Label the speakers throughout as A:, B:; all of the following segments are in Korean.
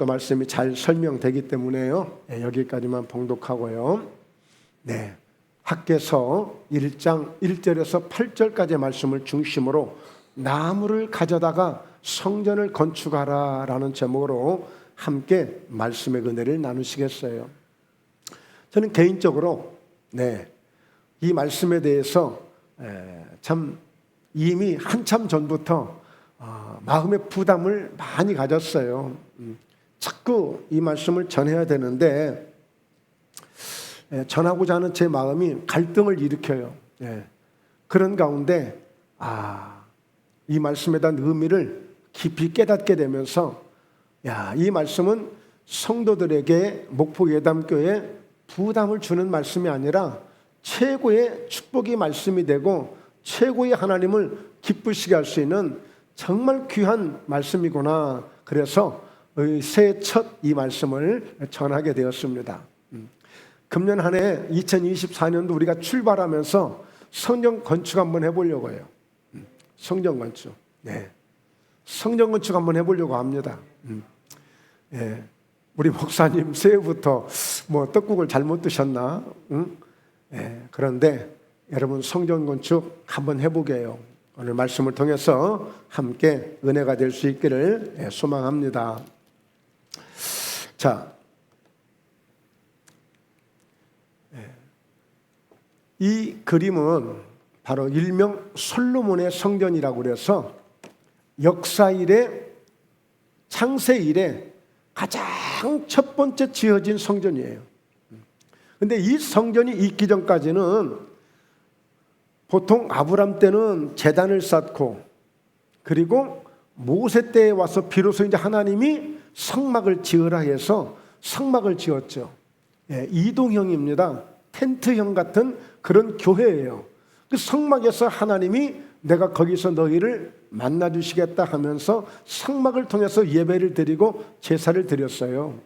A: 또 말씀이 잘 설명되기 때문에요. 여기까지만 봉독하고요. 학개서 1장 1절에서 8절까지의 말씀을 중심으로 나무를 가져다가 성전을 건축하라 라는 제목으로 함께 말씀의 은혜를 나누시겠어요. 저는 개인적으로 이 말씀에 대해서 참 이미 한참 전부터 마음의 부담을 많이 가졌어요. 자꾸 이 말씀을 전해야 되는데 전하고자 하는 제 마음이 갈등을 일으켜요. 그런 가운데 이 말씀에 대한 의미를 깊이 깨닫게 되면서 이 말씀은 성도들에게 목포예담교회 부담을 주는 말씀이 아니라 최고의 축복의 말씀이 되고 최고의 하나님을 기쁘시게 할 수 있는 정말 귀한 말씀이구나. 그래서 새해 첫 이 말씀을 전하게 되었습니다. 금년 한 해 2024년도 우리가 출발하면서 성전 건축 한번 해보려고 해요. 성전 건축. 성전 건축 한번 해보려고 합니다. 우리 목사님 새해부터 떡국을 잘못 드셨나? 그런데 여러분 성전 건축 한번 해보게 해요. 오늘 말씀을 통해서 함께 은혜가 될 수 있기를 소망합니다. 자, 이 그림은 바로 일명 솔로몬의 성전이라고 그래서 역사 이래 창세 이래 가장 첫 번째 지어진 성전이에요. 근데 이 성전이 있기 전까지는 보통 아브람 때는 제단을 쌓고 그리고 모세 때에 와서 비로소 이제 하나님이 성막을 지으라 해서 성막을 지었죠. 이동형입니다. 텐트형 같은 그런 교회예요. 그 성막에서 하나님이 내가 거기서 너희를 만나주시겠다 하면서 성막을 통해서 예배를 드리고 제사를 드렸어요.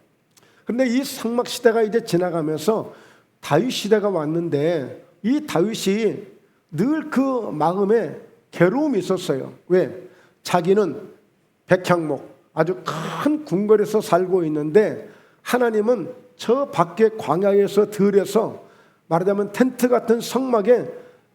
A: 그런데 이 성막 시대가 이제 지나가면서 다윗 시대가 왔는데 이 다윗이 늘 그 마음에 괴로움이 있었어요. 왜? 자기는 백향목 아주 큰 궁궐에서 살고 있는데 하나님은 저 밖에 광야에서 들에서 말하자면 텐트 같은 성막에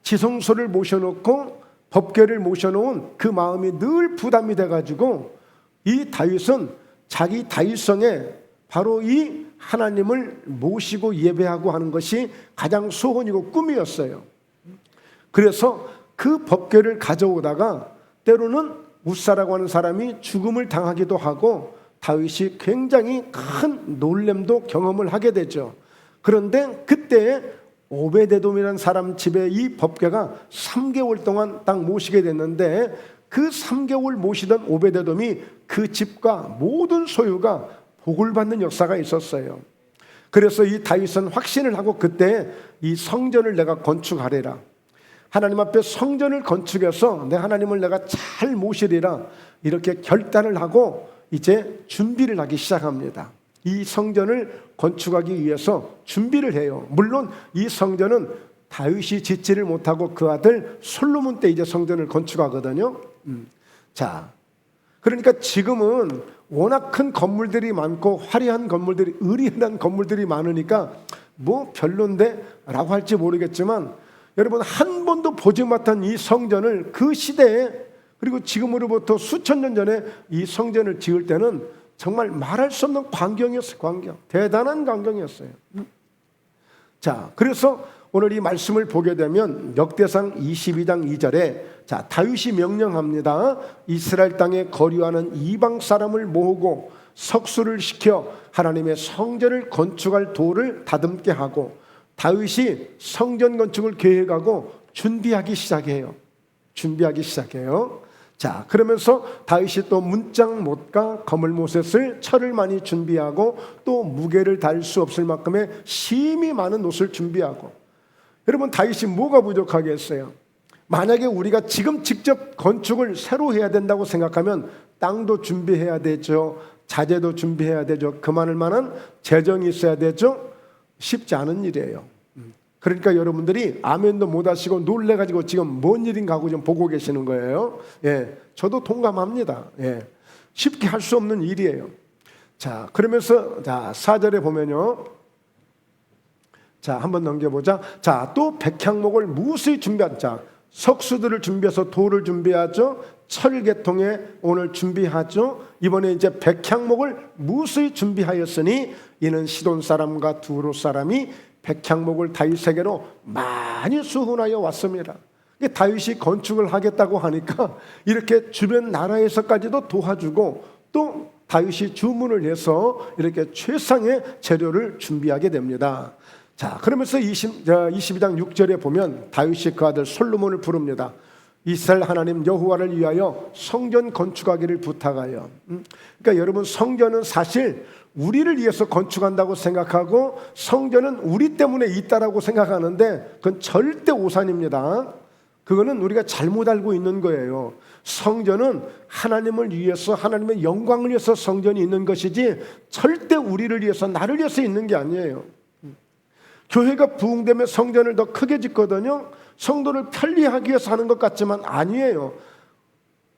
A: 지성소를 모셔놓고 법궤를 모셔놓은 그 마음이 늘 부담이 돼가지고 이 다윗은 자기 다윗성에 바로 이 하나님을 모시고 예배하고 하는 것이 가장 소원이고 꿈이었어요. 그래서 그 법궤를 가져오다가 때로는 웃사라고 하는 사람이 죽음을 당하기도 하고 다윗이 굉장히 큰 놀램도 경험을 하게 되죠. 그런데 그때 오베데돔이라는 사람 집에 이 법궤가 3개월 동안 딱 모시게 됐는데 그 3개월 모시던 오베데돔이 그 집과 모든 소유가 복을 받는 역사가 있었어요. 그래서 이 다윗은 확신을 하고 그때 이 성전을 내가 건축하리라. 하나님 앞에 성전을 건축해서 내 하나님을 내가 잘 모시리라 이렇게 결단을 하고 이제 준비를 하기 시작합니다. 이 성전을 건축하기 위해서 준비를 해요. 물론 이 성전은 다윗이 짓지를 못하고 그 아들 솔로몬 때 이제 성전을 건축하거든요. 자, 그러니까 지금은 워낙 큰 건물들이 많고 화려한 건물들이 의리한 건물들이 많으니까 별론데 라고 할지 모르겠지만 여러분 한 번도 보지 못한 이 성전을 그 시대에 그리고 지금으로부터 수천 년 전에 이 성전을 지을 때는 정말 말할 수 없는 광경이었어요. 광경. 대단한 광경이었어요. 자, 그래서 오늘 이 말씀을 보게 되면 역대상 22장 2절에 자, 다윗이 명령합니다. 이스라엘 땅에 거류하는 이방 사람을 모으고 석수를 시켜 하나님의 성전을 건축할 도를 다듬게 하고 다윗이 성전 건축을 계획하고 준비하기 시작해요. 자, 그러면서 다윗이 또 문짝 못과 거물못을 철을 많이 준비하고 또 무게를 달 수 없을 만큼의 심이 많은 옷을 준비하고 여러분 다윗이 뭐가 부족하겠어요? 만약에 우리가 지금 직접 건축을 새로 해야 된다고 생각하면 땅도 준비해야 되죠. 자재도 준비해야 되죠. 그만할 만한 재정이 있어야 되죠. 쉽지 않은 일이에요. 그러니까 여러분들이 아멘도 못 하시고 놀래가지고 지금 뭔 일인가 하고 좀 보고 계시는 거예요. 저도 동감합니다. 쉽게 할 수 없는 일이에요. 자, 그러면서 자, 4절에 보면요. 자, 한번 넘겨보자. 자, 또 백향목을 무수히 준비한 자, 석수들을 준비해서 돌을 준비하죠. 철계통에 오늘 준비하죠. 이번에 이제 백향목을 무수히 준비하였으니 이는 시돈 사람과 두로 사람이 백향목을 다윗에게로 많이 수훈하여 왔습니다. 다윗이 건축을 하겠다고 하니까 이렇게 주변 나라에서까지도 도와주고 또 다윗이 주문을 해서 이렇게 최상의 재료를 준비하게 됩니다. 자, 그러면서 22장 6절에 보면 다윗이 그 아들 솔로몬을 부릅니다. 이스라엘 하나님 여호와를 위하여 성전 건축하기를 부탁하여. 그러니까 여러분, 성전은 사실 우리를 위해서 건축한다고 생각하고 성전은 우리 때문에 있다라고 생각하는데 그건 절대 오산입니다. 그거는 우리가 잘못 알고 있는 거예요. 성전은 하나님을 위해서, 하나님의 영광을 위해서 성전이 있는 것이지 절대 우리를 위해서, 나를 위해서 있는 게 아니에요. 교회가 부흥되면 성전을 더 크게 짓거든요. 성도를 편리하기 위해서 하는 것 같지만 아니에요.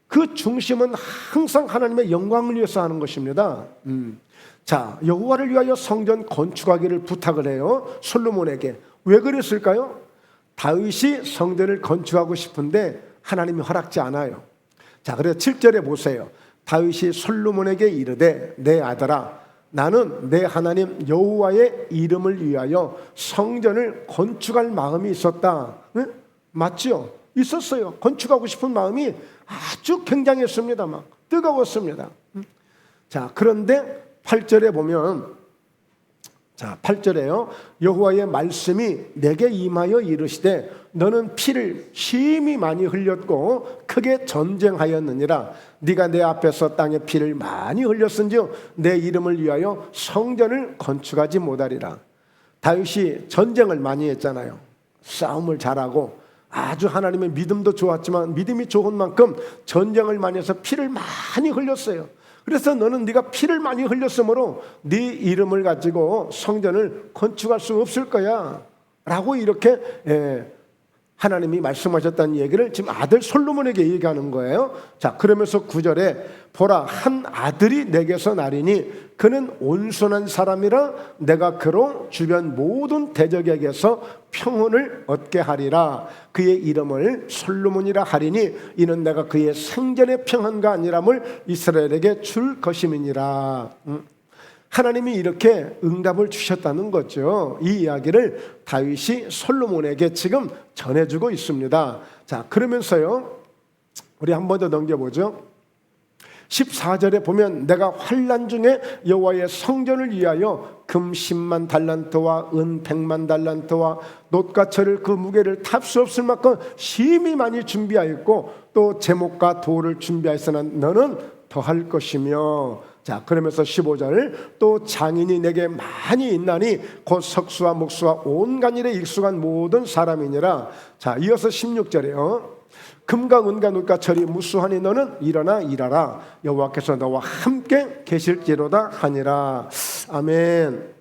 A: 그 중심은 항상 하나님의 영광을 위해서 하는 것입니다. 자, 여호와를 위하여 성전 건축하기를 부탁을 해요. 솔로몬에게. 왜 그랬을까요? 다윗이 성전을 건축하고 싶은데 하나님이 허락지 않아요. 자, 그래서 7절에 보세요. 다윗이 솔로몬에게 이르되 내 아들아, 나는 내 하나님 여호와의 이름을 위하여 성전을 건축할 마음이 있었다. 네? 맞죠? 있었어요. 건축하고 싶은 마음이 아주 굉장했습니다. 막 뜨거웠습니다. 자, 그런데 8절에 보면, 자, 8절에요. 여호와의 말씀이 내게 임하여 이르시되 너는 피를 심히 많이 흘렸고 크게 전쟁하였느니라. 네가 내 앞에서 땅에 피를 많이 흘렸은즉 내 이름을 위하여 성전을 건축하지 못하리라. 다윗이 전쟁을 많이 했잖아요. 싸움을 잘하고 아주 하나님의 믿음도 좋았지만 믿음이 좋은 만큼 전쟁을 많이 해서 피를 많이 흘렸어요. 그래서 너는 네가 피를 많이 흘렸으므로 네 이름을 가지고 성전을 건축할 수 없을 거야 라고 이렇게 하나님이 말씀하셨다는 얘기를 지금 아들 솔로몬에게 얘기하는 거예요. 자, 그러면서 9절에 보라, 한 아들이 내게서 나리니 그는 온순한 사람이라 내가 그로 주변 모든 대적에게서 평온을 얻게 하리라. 그의 이름을 솔로몬이라 하리니 이는 내가 그의 생전의 평안과 안일함을 이스라엘에게 줄 것임이니라. 하나님이 이렇게 응답을 주셨다는 거죠. 이 이야기를 다윗이 솔로몬에게 지금 전해주고 있습니다. 자, 그러면서요, 우리 한 번 더 넘겨보죠. 14절에 보면 내가 환난 중에 여호와의 성전을 위하여 금 10만 달란트와 은 100만 달란트와 놋과 철을 그 무게를 탈 수 없을 만큼 심히 많이 준비하였고 또 제목과 돌을 준비하였으나 너는 더할 것이며. 자, 그러면서 15절 또 장인이 내게 많이 있나니 곧 석수와 목수와 온갖 일에 익숙한 모든 사람이니라. 자, 이어서 16절에요. 금과 은과 놋과 철이 무수하니 너는 일어나 일하라. 여호와께서 너와 함께 계실지로다 하니라. 아멘.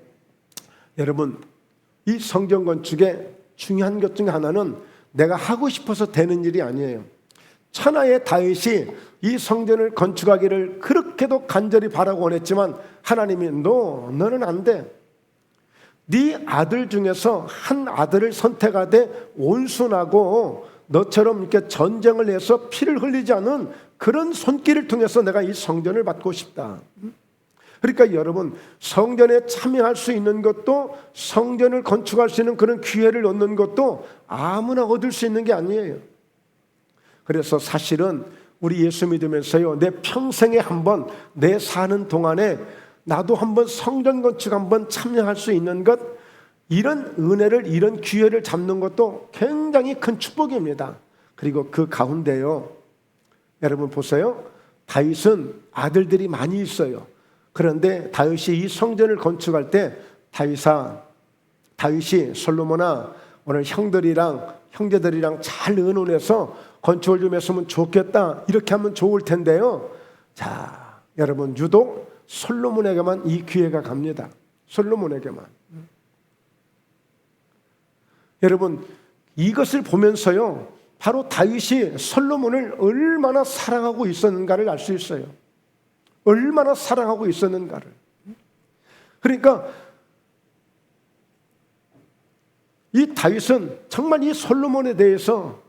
A: 여러분, 이 성전 건축의 중요한 것 중 하나는 내가 하고 싶어서 되는 일이 아니에요. 천하의 다윗이 이 성전을 건축하기를 그렇게도 간절히 바라고 원했지만 하나님이 너는 안 돼. 네 아들 중에서 한 아들을 선택하되 온순하고 너처럼 이렇게 전쟁을 해서 피를 흘리지 않은 그런 손길을 통해서 내가 이 성전을 받고 싶다. 그러니까 여러분, 성전에 참여할 수 있는 것도, 성전을 건축할 수 있는 그런 기회를 얻는 것도 아무나 얻을 수 있는 게 아니에요. 그래서 사실은 우리 예수 믿으면서요, 내 평생에 한번, 내 사는 동안에 나도 한번 성전 건축 한번 참여할 수 있는 것, 이런 은혜를, 이런 기회를 잡는 것도 굉장히 큰 축복입니다. 그리고 그 가운데요, 여러분 보세요. 다윗은 아들들이 많이 있어요. 그런데 다윗이 이 성전을 건축할 때 다윗이 솔로몬아, 오늘 형제들이랑 잘 의논해서 건축을 좀 했으면 좋겠다, 이렇게 하면 좋을 텐데요. 자, 여러분, 유독 솔로몬에게만 이 기회가 갑니다. 솔로몬에게만. 여러분, 이것을 보면서요, 바로 다윗이 솔로몬을 얼마나 사랑하고 있었는가를 알 수 있어요. 얼마나 사랑하고 있었는가를. 그러니까 이 다윗은 정말 이 솔로몬에 대해서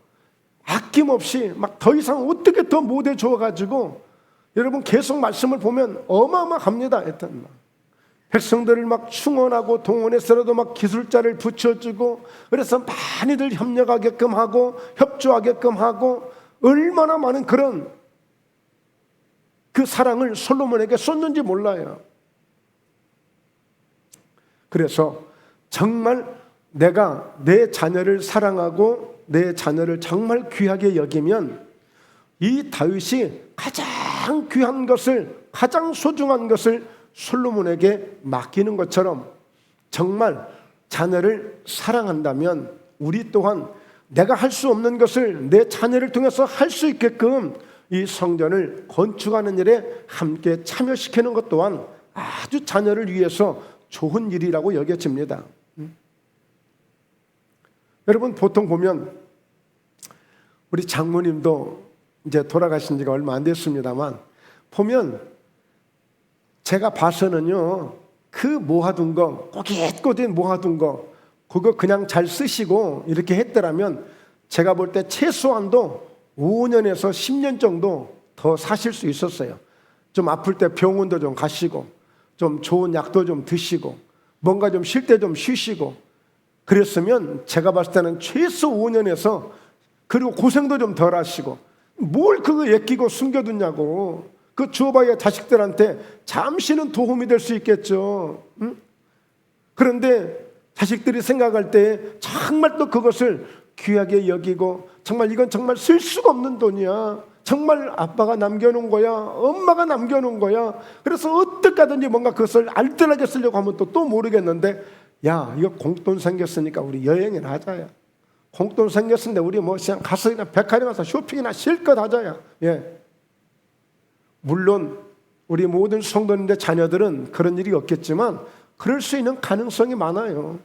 A: 아낌없이 막 더 이상 어떻게 더 못해 줘가지고, 여러분 계속 말씀을 보면 어마어마합니다. 하여튼 백성들을 막 충원하고 동원해서라도 막 기술자를 붙여주고, 그래서 많이들 협력하게끔 하고 협조하게끔 하고, 얼마나 많은 그런 그 사랑을 솔로몬에게 쏟는지 몰라요. 그래서 정말 내가 내 자녀를 사랑하고 내 자녀를 정말 귀하게 여기면 이 다윗이 가장 귀한 것을, 가장 소중한 것을 솔로몬에게 맡기는 것처럼, 정말 자녀를 사랑한다면 우리 또한 내가 할 수 없는 것을 내 자녀를 통해서 할 수 있게끔 이 성전을 건축하는 일에 함께 참여시키는 것 또한 아주 자녀를 위해서 좋은 일이라고 여겨집니다. 여러분, 보통 보면 우리 장모님도 이제 돌아가신 지가 얼마 안 됐습니다만, 보면 제가 봐서는요, 그 모아둔 거, 꼬깃꼬깃 모아둔 거, 그거 그냥 잘 쓰시고 이렇게 했더라면 제가 볼 때 최소한도 5년에서 10년 정도 더 사실 수 있었어요. 좀 아플 때 병원도 좀 가시고, 좀 좋은 약도 좀 드시고, 뭔가 좀 쉴 때 좀 쉬시고, 그랬으면 제가 봤을 때는 최소 5년에서, 그리고 고생도 좀 덜 하시고, 뭘 그거 예끼고 숨겨두냐고. 그 주어봐야 자식들한테 잠시는 도움이 될 수 있겠죠. 응? 그런데 자식들이 생각할 때 정말 또 그것을 귀하게 여기고, 정말 이건 정말 쓸 수가 없는 돈이야, 정말 아빠가 남겨놓은 거야, 엄마가 남겨놓은 거야. 그래서 어떻게 하든지 뭔가 그것을 알뜰하게 쓰려고 하면 또 모르겠는데, 야, 이거 공돈 생겼으니까 우리 여행이나 하자야. 공돈 생겼는데 우리 뭐 그냥 가서 그냥 백화점 가서 쇼핑이나 실컷 하자야. 예. 물론 우리 모든 성도님들 자녀들은 그런 일이 없겠지만 그럴 수 있는 가능성이 많아요.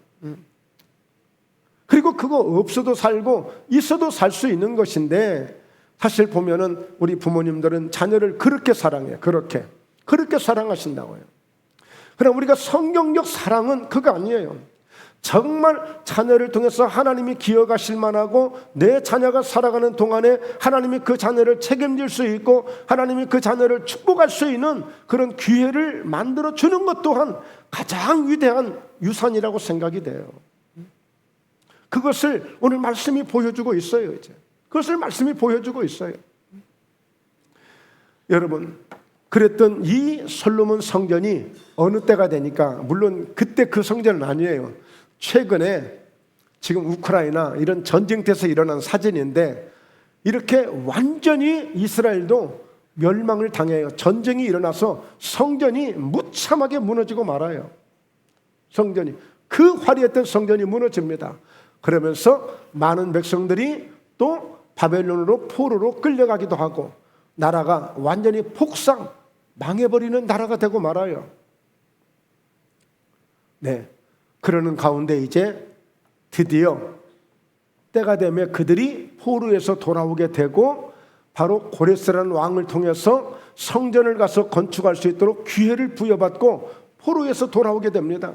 A: 그리고 그거 없어도 살고 있어도 살 수 있는 것인데, 사실 보면은 우리 부모님들은 자녀를 그렇게 사랑해요. 그렇게 사랑하신다고요. 그럼 우리가 성경적 사랑은 그거 아니에요. 정말 자녀를 통해서 하나님이 기억하실 만하고, 내 자녀가 살아가는 동안에 하나님이 그 자녀를 책임질 수 있고 하나님이 그 자녀를 축복할 수 있는 그런 기회를 만들어 주는 것 또한 가장 위대한 유산이라고 생각이 돼요. 그것을 오늘 말씀이 보여주고 있어요. 이제 그것을 말씀이 보여주고 있어요. 여러분, 그랬던 이 솔로몬 성전이 어느 때가 되니까, 물론 그때 그 성전은 아니에요. 최근에 지금 우크라이나 이런 전쟁터에서 일어난 사진인데, 이렇게 완전히 이스라엘도 멸망을 당해요. 전쟁이 일어나서 성전이 무참하게 무너지고 말아요. 성전이, 그 화려했던 성전이 무너집니다. 그러면서 많은 백성들이 또 바벨론으로 포로로 끌려가기도 하고, 나라가 완전히 폭삭 망해버리는 나라가 되고 말아요. 네, 그러는 가운데 이제 드디어 때가 되면 그들이 포로에서 돌아오게 되고, 바로 고레스라는 왕을 통해서 성전을 가서 건축할 수 있도록 기회를 부여받고 포로에서 돌아오게 됩니다.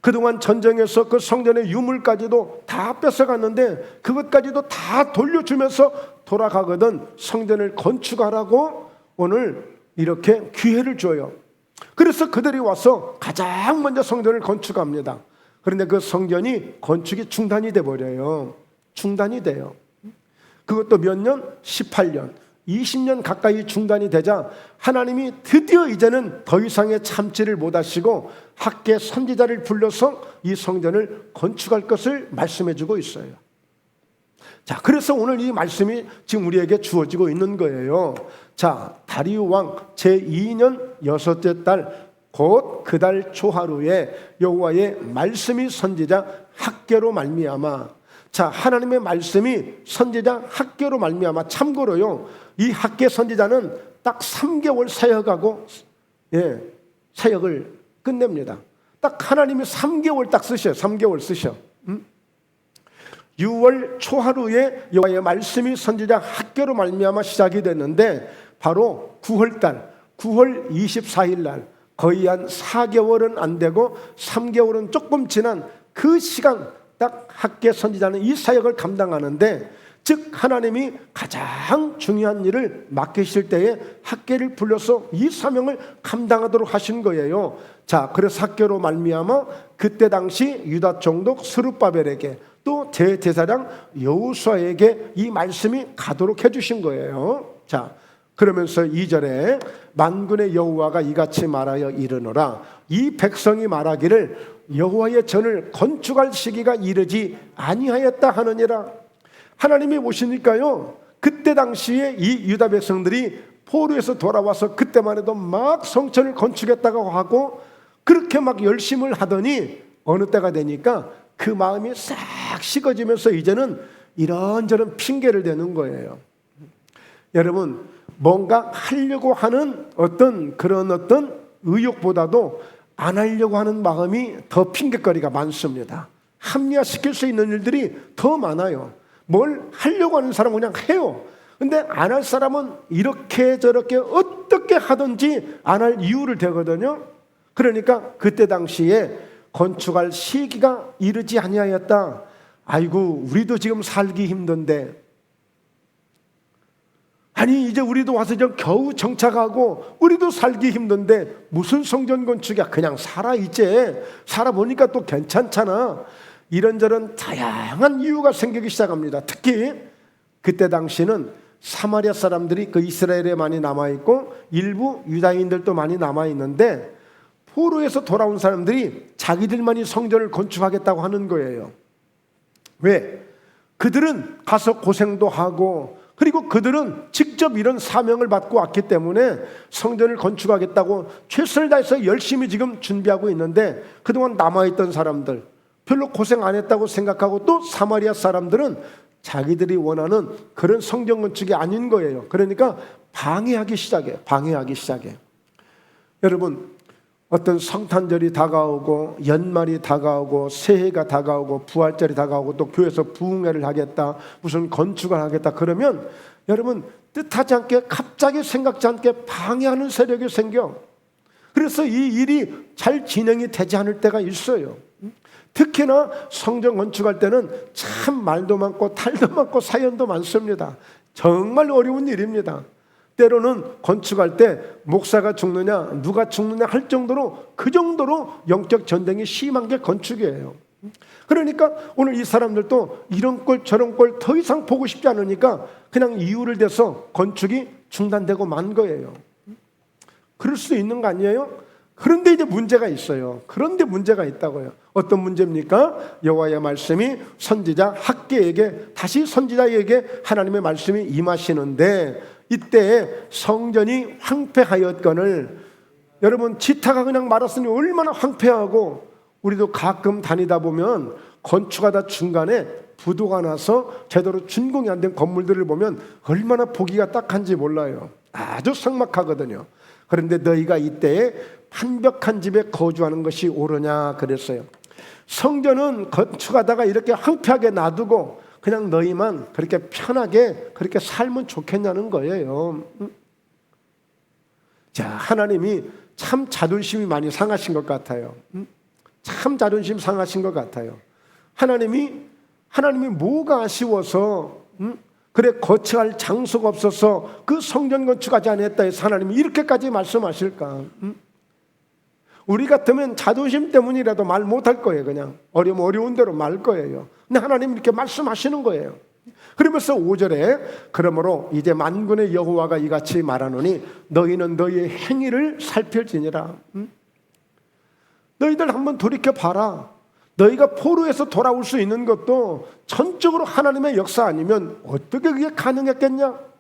A: 그동안 전쟁에서 그 성전의 유물까지도 다 뺏어갔는데 그것까지도 다 돌려주면서 돌아가거든 성전을 건축하라고 오늘 이렇게 기회를 줘요. 그래서 그들이 와서 가장 먼저 성전을 건축합니다. 그런데 그 성전이 건축이 중단이 돼버려요. 중단이 돼요. 그것도 몇 년? 18년 20년 가까이 중단이 되자 하나님이 드디어 이제는 더 이상의 참지를 못하시고 학계 선지자를 불러서 이 성전을 건축할 것을 말씀해 주고 있어요. 자, 그래서 오늘 이 말씀이 지금 우리에게 주어지고 있는 거예요. 자, 다리우 왕 제2년 여섯째 달 곧 그 달 초하루에 여호와의 말씀이 선지자 학계로 말미암아. 자, 하나님의 말씀이 선지자 학계로 말미암아. 참고로요, 이 학계 선지자는 딱 3개월 사역하고 사역을 끝냅니다. 딱 하나님이 3개월 딱 쓰셔. 3개월 쓰셔. 6월 초하루에 여호와의 말씀이 선지자 학계로 말미암아 시작이 됐는데, 바로 9월 24일 날 거의 한 4개월은 안 되고 3개월은 조금 지난 그 시간 딱 학계 선지자는 이 사역을 감당하는데, 즉 하나님이 가장 중요한 일을 맡기실 때에 학계를 불러서 이 사명을 감당하도록 하신 거예요. 자, 그래서 학계로 말미암아 그때 당시 유다 총독 스룹바벨에게 또 대제사장 여호수아에게 이 말씀이 가도록 해주신 거예요. 자, 그러면서 2절에 만군의 여호와가 이같이 말하여 이르노라, 이 백성이 말하기를 여호와의 전을 건축할 시기가 이르지 아니하였다 하느니라. 하나님이 보시니까요, 그때 당시에 이 유다 백성들이 포로에서 돌아와서 그때만 해도 막 성전을 건축했다고 하고 그렇게 막 열심을 하더니 어느 때가 되니까 그 마음이 싹 식어지면서 이제는 이런저런 핑계를 대는 거예요. 여러분, 뭔가 하려고 하는 어떤 의욕보다도 안 하려고 하는 마음이 더 핑계거리가 많습니다. 합리화시킬 수 있는 일들이 더 많아요. 뭘 하려고 하는 사람은 그냥 해요. 근데 안 할 사람은 이렇게 저렇게 어떻게 하든지 안 할 이유를 대거든요. 그러니까 그때 당시에 건축할 시기가 이르지 아니하였다. 아이고, 우리도 지금 살기 힘든데, 아니 이제 우리도 와서 좀 겨우 정착하고 우리도 살기 힘든데 무슨 성전 건축이야, 그냥 살아. 이제 살아보니까 또 괜찮잖아. 이런저런 다양한 이유가 생기기 시작합니다. 특히 그때 당시는 사마리아 사람들이 그 이스라엘에 많이 남아있고 일부 유다인들도 많이 남아있는데, 포로에서 돌아온 사람들이 자기들만이 성전을 건축하겠다고 하는 거예요. 왜? 그들은 가서 고생도 하고, 그리고 그들은 직접 이런 사명을 받고 왔기 때문에 성전을 건축하겠다고 최선을 다해서 열심히 지금 준비하고 있는데, 그동안 남아있던 사람들 별로 고생 안 했다고 생각하고, 또 사마리아 사람들은 자기들이 원하는 그런 성전 건축이 아닌 거예요. 그러니까 방해하기 시작해요. 여러분, 어떤 성탄절이 다가오고 연말이 다가오고 새해가 다가오고 부활절이 다가오고 또 교회에서 부흥회를 하겠다, 무슨 건축을 하겠다 그러면 여러분, 뜻하지 않게 갑자기 생각지 않게 방해하는 세력이 생겨. 그래서 이 일이 잘 진행이 되지 않을 때가 있어요. 특히나 성전 건축할 때는 참 말도 많고 탈도 많고 사연도 많습니다. 정말 어려운 일입니다. 때로는 건축할 때 목사가 죽느냐 누가 죽느냐 할 정도로, 그 정도로 영적 전쟁이 심한 게 건축이에요. 그러니까 오늘 이 사람들도 이런 꼴 저런 꼴 더 이상 보고 싶지 않으니까 그냥 이유를 대서 건축이 중단되고 만 거예요. 그럴 수도 있는 거 아니에요? 그런데 이제 문제가 있어요. 그런데 문제가 있다고요. 어떤 문제입니까? 여호와의 말씀이 선지자 학개에게, 다시 선지자에게 하나님의 말씀이 임하시는데, 이때 성전이 황폐하였거늘, 여러분 지타가 그냥 말았으니 얼마나 황폐하고, 우리도 가끔 다니다 보면 건축하다 중간에 부도가 나서 제대로 준공이 안 된 건물들을 보면 얼마나 보기가 딱한지 몰라요. 아주 삭막하거든요. 그런데 너희가 이때에 완벽한 집에 거주하는 것이 옳으냐 그랬어요. 성전은 건축하다가 이렇게 황폐하게 놔두고 그냥 너희만 그렇게 편하게 그렇게 살면 좋겠냐는 거예요. 자, 하나님이 참 자존심이 많이 상하신 것 같아요. 참 자존심 상하신 것 같아요. 하나님이 뭐가 아쉬워서 그래 거처할 장소가 없어서 그 성전 건축하지 않았다 해서 하나님이 이렇게까지 말씀하실까? 우리 같으면 자존심 때문이라도 말 못할 거예요. 그냥 어려우면 어려운 대로 말 거예요. 근데 하나님 이렇게 말씀하시는 거예요. 그러면서 5절에 그러므로 이제 만군의 여호와가 이같이 말하노니 너희는 너희의 행위를 살필지니라. 너희들 한번 돌이켜봐라. 너희가 포로에서 돌아올 수 있는 것도 전적으로 하나님의 역사 아니면 어떻게 그게 가능했겠냐?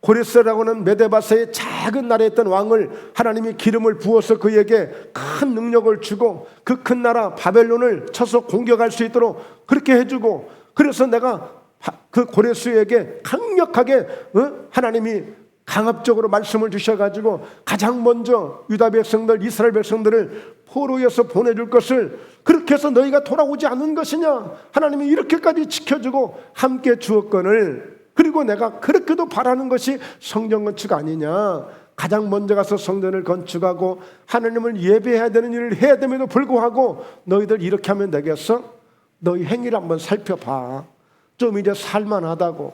A: 고레스라고는 메데바사의 작은 나라에 있던 왕을 하나님이 기름을 부어서 그에게 큰 능력을 주고 그 큰 나라 바벨론을 쳐서 공격할 수 있도록 그렇게 해주고, 그래서 내가 그 고레스에게 강력하게 하나님이 강압적으로 말씀을 주셔가지고 가장 먼저 유다 백성들, 이스라엘 백성들을 포로에서 보내줄 것을 그렇게 해서 너희가 돌아오지 않은 것이냐? 하나님이 이렇게까지 지켜주고 함께 주었거늘, 그리고 내가 그렇게도 바라는 것이 성전 건축 아니냐? 가장 먼저 가서 성전을 건축하고 하나님을 예배해야 되는 일을 해야 됨에도 불구하고 너희들 이렇게 하면 되겠어? 너희 행위를 한번 살펴봐. 좀 이제 살만하다고,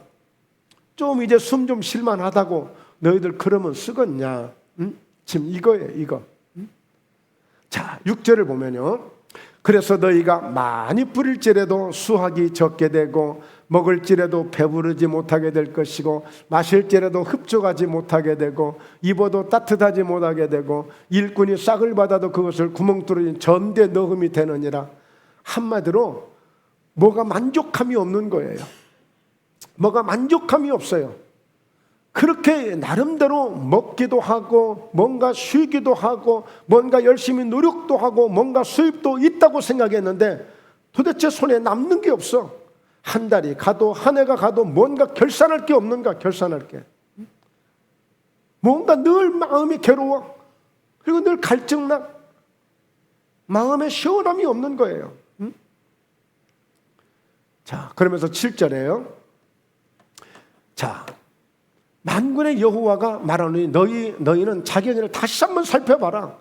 A: 좀 이제 숨 좀 쉴만하다고 너희들 그러면 쓰겠냐? 응? 지금 이거예요, 이거. 응? 자, 6절을 보면요, 그래서 너희가 많이 뿌릴지라도 수확이 적게 되고 먹을지라도 배부르지 못하게 될 것이고 마실지라도 흡족하지 못하게 되고 입어도 따뜻하지 못하게 되고 일꾼이 싹을 받아도 그것을 구멍 뚫어진 전대 넣음이 되느니라. 한마디로 뭐가 만족함이 없는 거예요. 뭐가 만족함이 없어요. 그렇게 나름대로 먹기도 하고 뭔가 쉬기도 하고 뭔가 열심히 노력도 하고 뭔가 수입도 있다고 생각했는데 도대체 손에 남는 게 없어. 한 달이 가도 한 해가 가도 뭔가 결산할 게 없는가. 결산할 게 뭔가 늘 마음이 괴로워. 그리고 늘 갈증나. 마음에 시원함이 없는 거예요. 자, 그러면서 7절에요. 자, 만군의 여호와가 말하노니 너희는 자기 행위를 다시 한번 살펴봐라.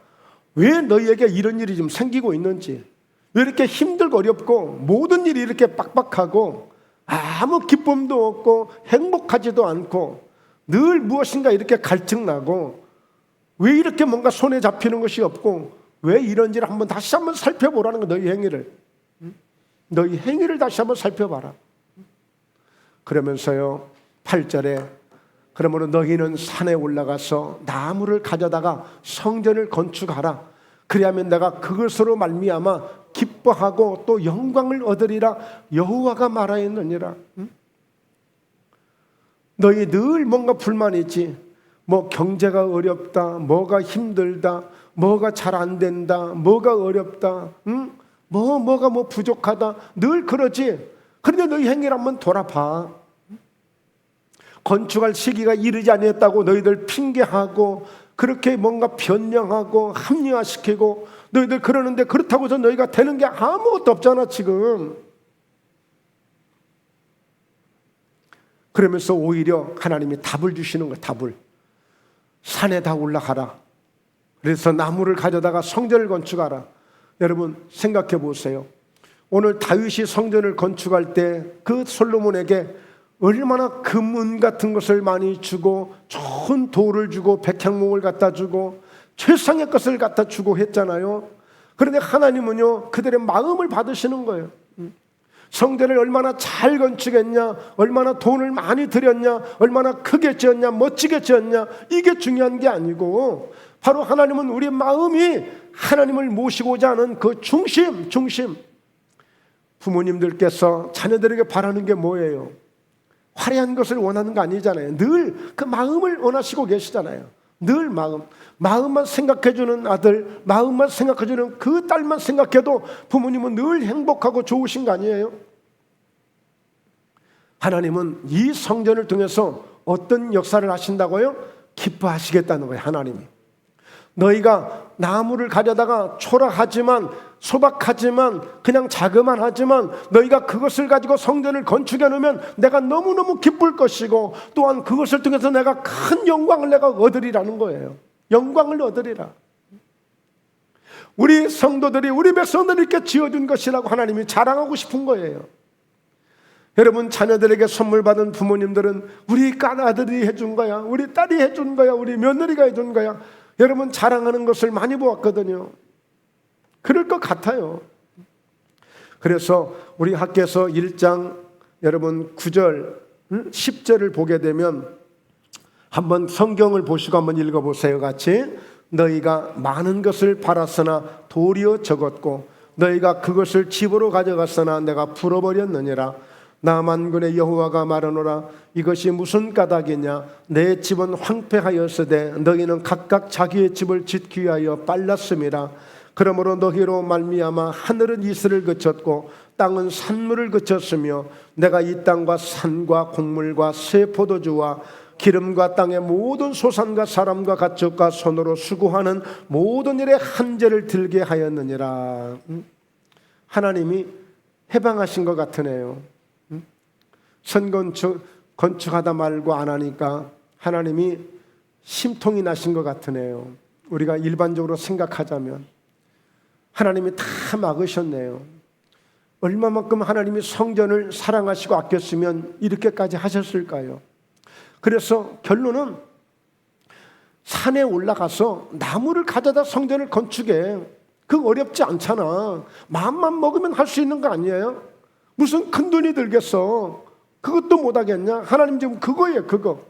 A: 왜 너희에게 이런 일이 좀 생기고 있는지, 왜 이렇게 힘들고 어렵고 모든 일이 이렇게 빡빡하고 아무 기쁨도 없고 행복하지도 않고 늘 무엇인가 이렇게 갈증나고 왜 이렇게 뭔가 손에 잡히는 것이 없고 왜 이런지를 다시 한번 살펴보라는 거. 너희 행위를, 너희 행위를 다시 한번 살펴봐라. 그러면서요 8절에 그러므로 너희는 산에 올라가서 나무를 가져다가 성전을 건축하라. 그리하면 내가 그것으로 말미암아 기뻐하고 또 영광을 얻으리라. 여호와가 말하였느니라. 너희 늘 뭔가 불만이 있지. 뭐 경제가 어렵다, 뭐가 힘들다, 뭐가 잘 안 된다, 뭐가 어렵다, 뭐가 부족하다, 늘 그러지. 그런데 너희 행위를 한번 돌아봐. 건축할 시기가 이르지 아니했다고 너희들 핑계하고 그렇게 뭔가 변명하고 합리화시키고 너희들 그러는데 그렇다고 해서 너희가 되는 게 아무것도 없잖아 지금. 그러면서 오히려 하나님이 답을 주시는 거야. 답을. 산에 다 올라가라. 그래서 나무를 가져다가 성전을 건축하라. 여러분 생각해 보세요. 오늘 다윗이 성전을 건축할 때 그 솔로몬에게 얼마나 금은 같은 것을 많이 주고 좋은 돌을 주고 백향목을 갖다 주고 최상의 것을 갖다 주고 했잖아요. 그런데 하나님은요 그들의 마음을 받으시는 거예요. 성전을 얼마나 잘 건축했냐, 얼마나 돈을 많이 들였냐, 얼마나 크게 지었냐, 멋지게 지었냐, 이게 중요한 게 아니고 바로 하나님은 우리 마음이 하나님을 모시고자 하는 그 중심. 부모님들께서 자녀들에게 바라는 게 뭐예요? 화려한 것을 원하는 거 아니잖아요. 늘 그 마음을 원하시고 계시잖아요. 늘 마음만 생각해주는 아들, 마음만 생각해주는 그 딸만 생각해도 부모님은 늘 행복하고 좋으신 거 아니에요? 하나님은 이 성전을 통해서 어떤 역사를 하신다고요? 기뻐하시겠다는 거예요. 하나님이 너희가 나무를 가져다가 초라하지만 소박하지만 그냥 자그만하지만 너희가 그것을 가지고 성전을 건축해 놓으면 내가 너무너무 기쁠 것이고 또한 그것을 통해서 내가 큰 영광을 내가 얻으리라는 거예요. 영광을 얻으리라. 우리 성도들이 우리 백성들이 이렇게 지어준 것이라고 하나님이 자랑하고 싶은 거예요. 여러분 자녀들에게 선물 받은 부모님들은 우리 깐 아들이 해준 거야, 우리 딸이 해준 거야, 우리 며느리가 해준 거야. 여러분 자랑하는 것을 많이 보았거든요. 그럴 것 같아요. 그래서 우리 학교에서 1장 여러분 9절 10절을 보게 되면 한번 성경을 보시고 한번 읽어보세요. 같이. 너희가 많은 것을 팔았으나 도리어 적었고 너희가 그것을 집으로 가져갔으나 내가 풀어버렸느니라. 나 만군의 여호와가 말하노라. 이것이 무슨 까닭이냐? 내 집은 황폐하였으되 너희는 각각 자기의 집을 짓기 위하여 빨랐음이라. 그러므로 너희로 말미암아 하늘은 이슬을 그쳤고 땅은 산물을 그쳤으며 내가 이 땅과 산과 곡물과 새 포도주와 기름과 땅의 모든 소산과 사람과 가축과 손으로 수고하는 모든 일에 한죄를 들게 하였느니라. 하나님이 해방하신 것 같으네요. 건축하다 말고 안 하니까 하나님이 심통이 나신 것 같으네요. 우리가 일반적으로 생각하자면 하나님이 다 막으셨네요. 얼마만큼 하나님이 성전을 사랑하시고 아꼈으면 이렇게까지 하셨을까요? 그래서 결론은 산에 올라가서 나무를 가져다 성전을 건축해. 그거 어렵지 않잖아. 마음만 먹으면 할 수 있는 거 아니에요? 무슨 큰 돈이 들겠어. 그것도 못하겠냐? 하나님 지금 그거예요, 그거.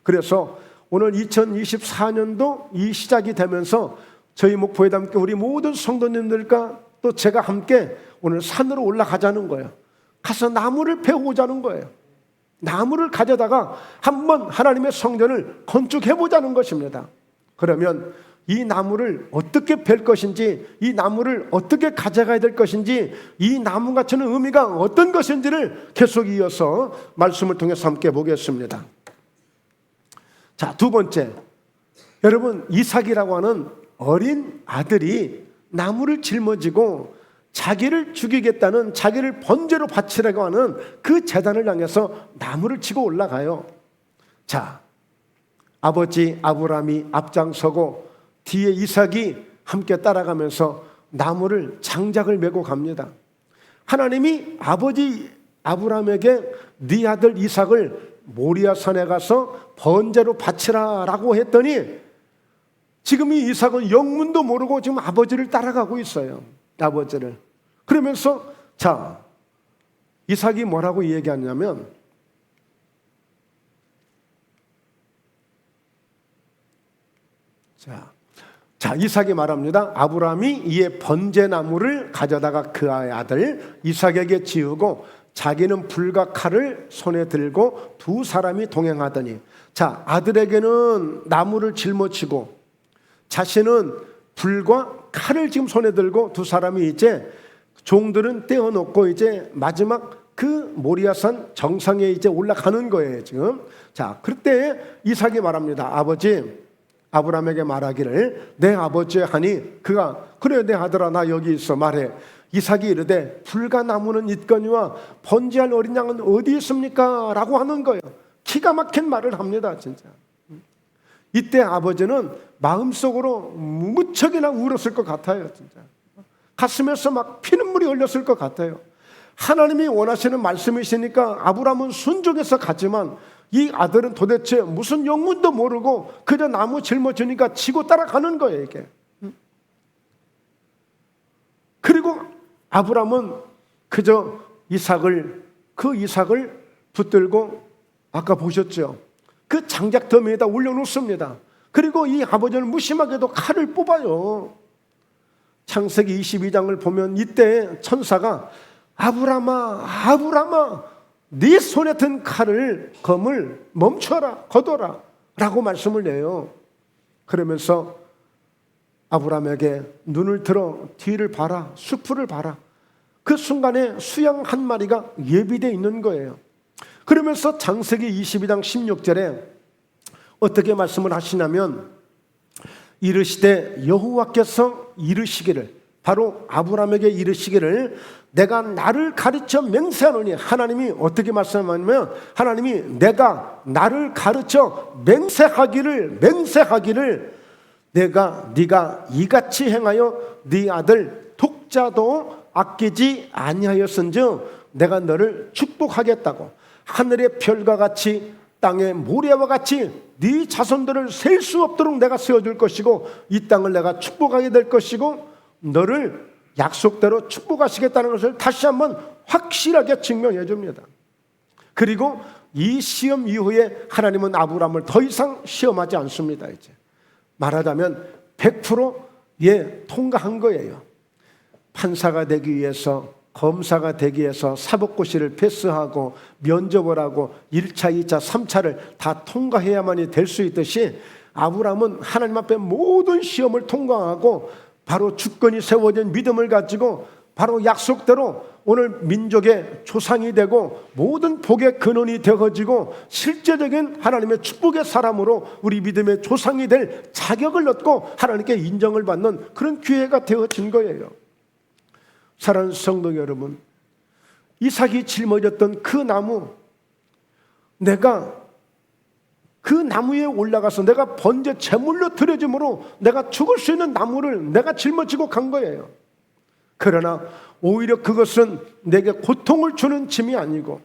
A: 그래서 오늘 2024년도 이 시작이 되면서 저희 목포에도 함께 우리 모든 성도님들과 또 제가 함께 오늘 산으로 올라가자는 거예요. 가서 나무를 베어보자는 거예요. 나무를 가져다가 한번 하나님의 성전을 건축해보자는 것입니다. 그러면 이 나무를 어떻게 벨 것인지, 이 나무를 어떻게 가져가야 될 것인지, 이 나무가 주는 의미가 어떤 것인지를 계속 이어서 말씀을 통해서 함께 보겠습니다. 자, 두 번째, 여러분, 이삭이라고 하는 어린 아들이 나무를 짊어지고 자기를 죽이겠다는, 자기를 번제로 바치라고 하는 그 제단을 향해서 나무를 치고 올라가요. 자, 아버지 아브라함이 앞장서고 뒤에 이삭이 함께 따라가면서 나무를 장작을 메고 갑니다. 하나님이 아버지 아브라함에게 네 아들 이삭을 모리아산에 가서 번제로 바치라라고 했더니 지금 이 이삭은 영문도 모르고 지금 아버지를 따라가고 있어요. 아버지를. 그러면서 자, 이삭이 뭐라고 얘기하냐면 자, 이삭이 말합니다. 아브라함이 이에 번제나무를 가져다가 그의 아들 이삭에게 지우고 자기는 불과 칼을 손에 들고 두 사람이 동행하더니, 자, 아들에게는 나무를 짊어지고 자신은 불과 칼을 지금 손에 들고 두 사람이 이제 종들은 떼어놓고 이제 마지막 그 모리아산 정상에 이제 올라가는 거예요, 지금. 자, 그때 이삭이 말합니다. 아버지, 아브라함에게 말하기를 내 아버지 하니 그가 그래 내 아들아 나 여기 있어 말해. 이삭이 이르되 불과 나무는 있거니와 번제할 어린 양은 어디 있습니까? 라고 하는 거예요. 기가 막힌 말을 합니다, 진짜. 이때 아버지는 마음속으로 무척이나 울었을 것 같아요, 진짜. 가슴에서 막 피눈물이 흘렸을 것 같아요. 하나님이 원하시는 말씀이시니까 아브라함은 순종해서 가지만 이 아들은 도대체 무슨 영문도 모르고 그저 나무 짊어지니까 치고 따라가는 거예요, 이게. 그리고 아브라함은 그저 그 이삭을 붙들고 아까 보셨죠? 그 장작더미에다 올려놓습니다. 그리고 이 아버지는 무심하게도 칼을 뽑아요. 창세기 22장을 보면 이때 천사가 아브라함아, 아브라함아, 네 손에 든 검을 멈춰라, 거둬라 라고 말씀을 내요. 그러면서 아브라함에게 눈을 들어 뒤를 봐라, 수풀을 봐라. 그 순간에 수양 한 마리가 예비되어 있는 거예요. 그러면서 창세기 22장 16절에 어떻게 말씀을 하시냐면 이르시되 여호와께서 이르시기를, 바로 아브라함에게 이르시기를 내가 나를 가르쳐 맹세하노니, 하나님이 어떻게 말씀하냐면 하나님이 내가 나를 가르쳐 맹세하기를 네가 이같이 행하여 네 아들 독자도 아끼지 아니하였은즉 내가 너를 축복하겠다고, 하늘의 별과 같이 땅의 모래와 같이 네 자손들을 셀 수 없도록 내가 세워줄 것이고 이 땅을 내가 축복하게 될 것이고 너를 약속대로 축복하시겠다는 것을 다시 한번 확실하게 증명해 줍니다. 그리고 이 시험 이후에 하나님은 아브라함을 더 이상 시험하지 않습니다. 이제 말하자면 100% 통과한 거예요. 판사가 되기 위해서, 검사가 되기 위해서 사법고시를 패스하고 면접을 하고 1차, 2차, 3차를 다 통과해야만이 될 수 있듯이 아브라함은 하나님 앞에 모든 시험을 통과하고 바로 주권이 세워진 믿음을 가지고 바로 약속대로 오늘 민족의 조상이 되고 모든 복의 근원이 되어지고 실제적인 하나님의 축복의 사람으로 우리 믿음의 조상이 될 자격을 얻고 하나님께 인정을 받는 그런 기회가 되어진 거예요. 사랑하는 성도 여러분, 이삭이 짊어졌던 그 나무, 내가 그 나무에 올라가서 내가 번제 제물로 드려짐으로 내가 죽을 수 있는 나무를 내가 짊어지고 간 거예요. 그러나 오히려 그것은 내게 고통을 주는 짐이 아니고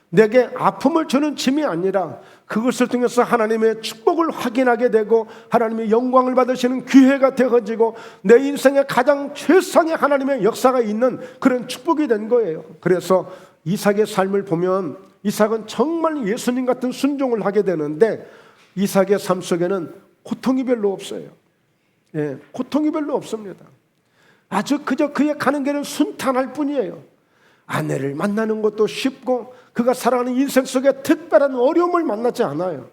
A: 내게 아픔을 주는 짐이 아니라 그것을 통해서 하나님의 축복을 확인하게 되고 하나님의 영광을 받으시는 기회가 되어지고 내 인생의 가장 최상의 하나님의 역사가 있는 그런 축복이 된 거예요. 그래서 이삭의 삶을 보면 이삭은 정말 예수님 같은 순종을 하게 되는데 이삭의 삶 속에는 고통이 별로 없어요. 예, 고통이 별로 없습니다. 아주 그저 그의 가는 길은 순탄할 뿐이에요. 아내를 만나는 것도 쉽고 그가 살아가는 인생 속에 특별한 어려움을 만나지 않아요.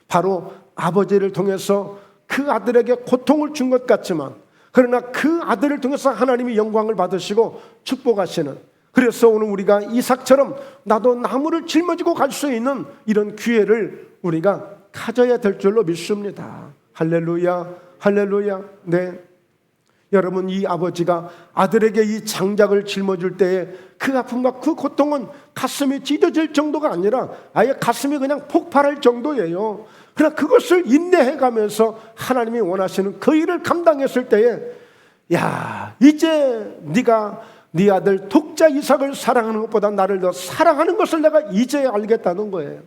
A: 바로 아버지를 통해서 그 아들에게 고통을 준 것 같지만 그러나 그 아들을 통해서 하나님이 영광을 받으시고 축복하시는, 그래서 오늘 우리가 이삭처럼 나도 나무를 짊어지고 갈 수 있는 이런 기회를 우리가 가져야 될 줄로 믿습니다. 할렐루야, 할렐루야. 네, 여러분, 이 아버지가 아들에게 이 장작을 짊어질 때에 그 아픔과 그 고통은 가슴이 찢어질 정도가 아니라 아예 가슴이 그냥 폭발할 정도예요. 그러나 그것을 인내해가면서 하나님이 원하시는 그 일을 감당했을 때에 야, 이제 네가 네 아들 독자 이삭을 사랑하는 것보다 나를 더 사랑하는 것을 내가 이제 알겠다는 거예요.